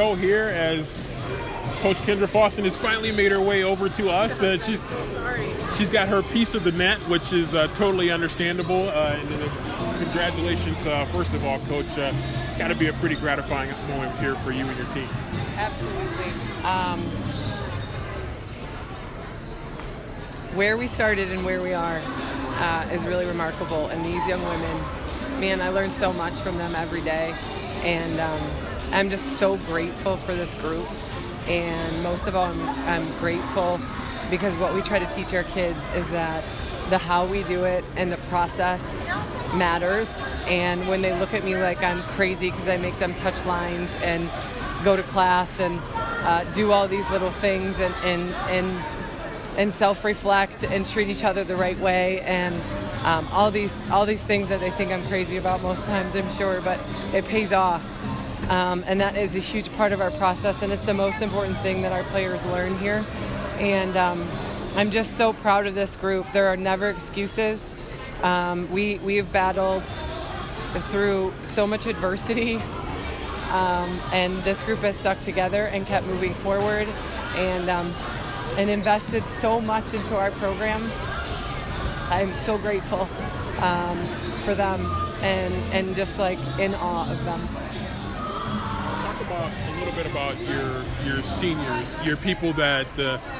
Here as Coach Kendra Fawson has finally made her way over to us. She's got her piece of the net, which is totally understandable. Congratulations, first of all, Coach. It's got to be a pretty gratifying moment here for you and your team. Absolutely. Where we started and where we are is really remarkable. And these young women, man, I learn so much from them every day. And I'm just so grateful for this group. And most of all, I'm grateful because what we try to teach our kids is that the how we do it and the process matters. And when they look at me like I'm crazy because I make them touch lines and go to class and do all these little things and self-reflect and treat each other the right way and all these things that they think I'm crazy about most times, I'm sure, but it pays off. And that is a huge part of our process, and it's the most important thing that our players learn here. And I'm just so proud of this group. There are never excuses. We've battled through so much adversity, and this group has stuck together and kept moving forward and invested so much into our program. I'm so grateful for them and just like in awe of them. A little bit about your seniors, your people that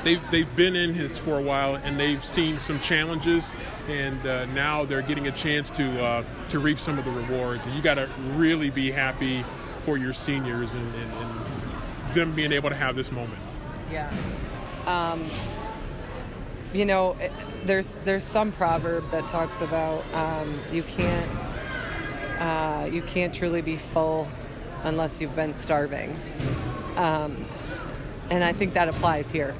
they've been in this for a while and they've seen some challenges, and now they're getting a chance to reap some of the rewards. And you got to really be happy for your seniors and them being able to have this moment. Yeah. There's some proverb that talks about you can't truly be full unless you've been starving. And I think that applies here.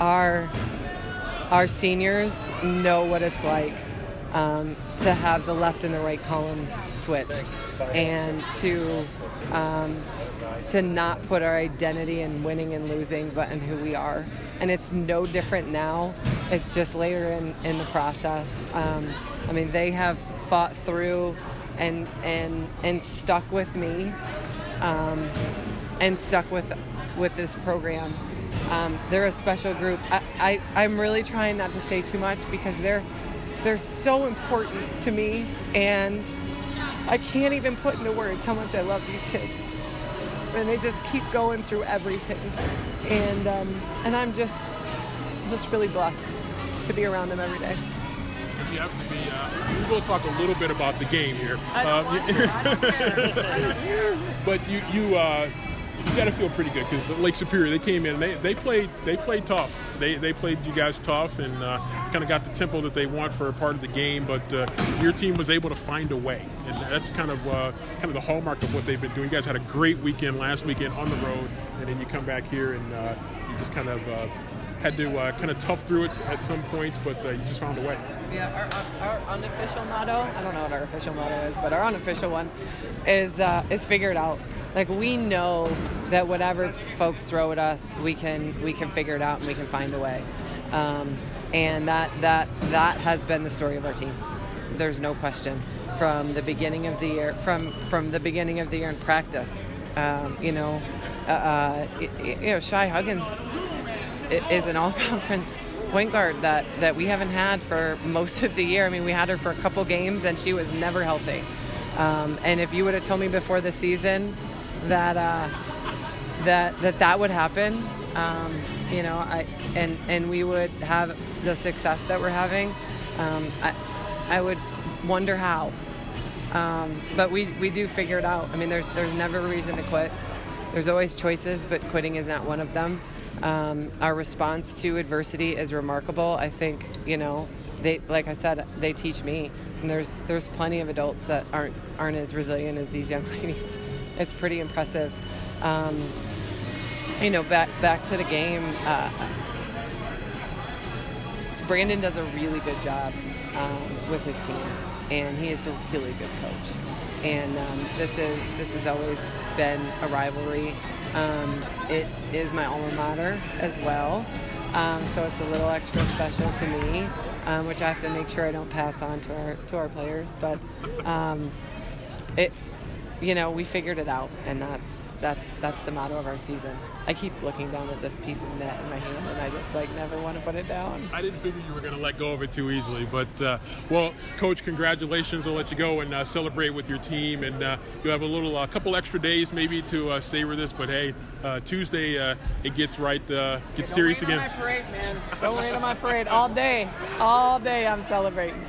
Our seniors know what it's like to have the left and the right column switched and to not put our identity in winning and losing, but in who we are. And it's no different now. It's just later in the process. They have fought through and stuck with me, and stuck with this program. They're a special group. I'm really trying not to say too much because they're so important to me, and I can't even put into words how much I love these kids. And they just keep going through everything, and I'm just really blessed to be around them every day. You have to be. We will talk a little bit about the game here. I don't care. But you got to feel pretty good because Lake Superior, they came in and they played tough. They played you guys tough and kind of got the tempo that they want for a part of the game. But your team was able to find a way, and that's kind of the hallmark of what they've been doing. You guys had a great weekend last weekend on the road, and then you come back here and you just kind of had to kind of tough through it at some points, but you just found a way. Yeah, our unofficial motto, I don't know what our official motto is, but our unofficial one is figure it out. Like, we know that whatever folks throw at us, we can figure it out and we can find a way. And that has been the story of our team. There's no question. From the beginning of the year, from the beginning of the year in practice, Shai Huggins is an all-conference point guard that we haven't had for most of the year. I mean, we had her for a couple games and she was never healthy. And if you would have told me before the season that would happen, and we would have the success that we're having, I would wonder how. But we do figure it out. I mean, there's never a reason to quit. There's always choices, but quitting is not one of them. Our response to adversity is remarkable. I think, they, like I said, they teach me. And there's plenty of adults that aren't as resilient as these young ladies. It's pretty impressive. Back to the game. Brandon does a really good job with his team, and he is a really good coach. And this has always been a rivalry. It is my alma mater as well, so it's a little extra special to me, which I have to make sure I don't pass on to our players. But we figured it out, and that's the motto of our season. I keep looking down at this piece of net in my hand, and I just never want to put it down. I didn't figure you were going to let go of it too easily, but well, Coach, congratulations. I'll let you go and celebrate with your team, and you'll have a couple extra days maybe to savor this. But hey, Tuesday it gets serious again. Don't rain on my parade, man. Don't rain on my parade all day. All day I'm celebrating.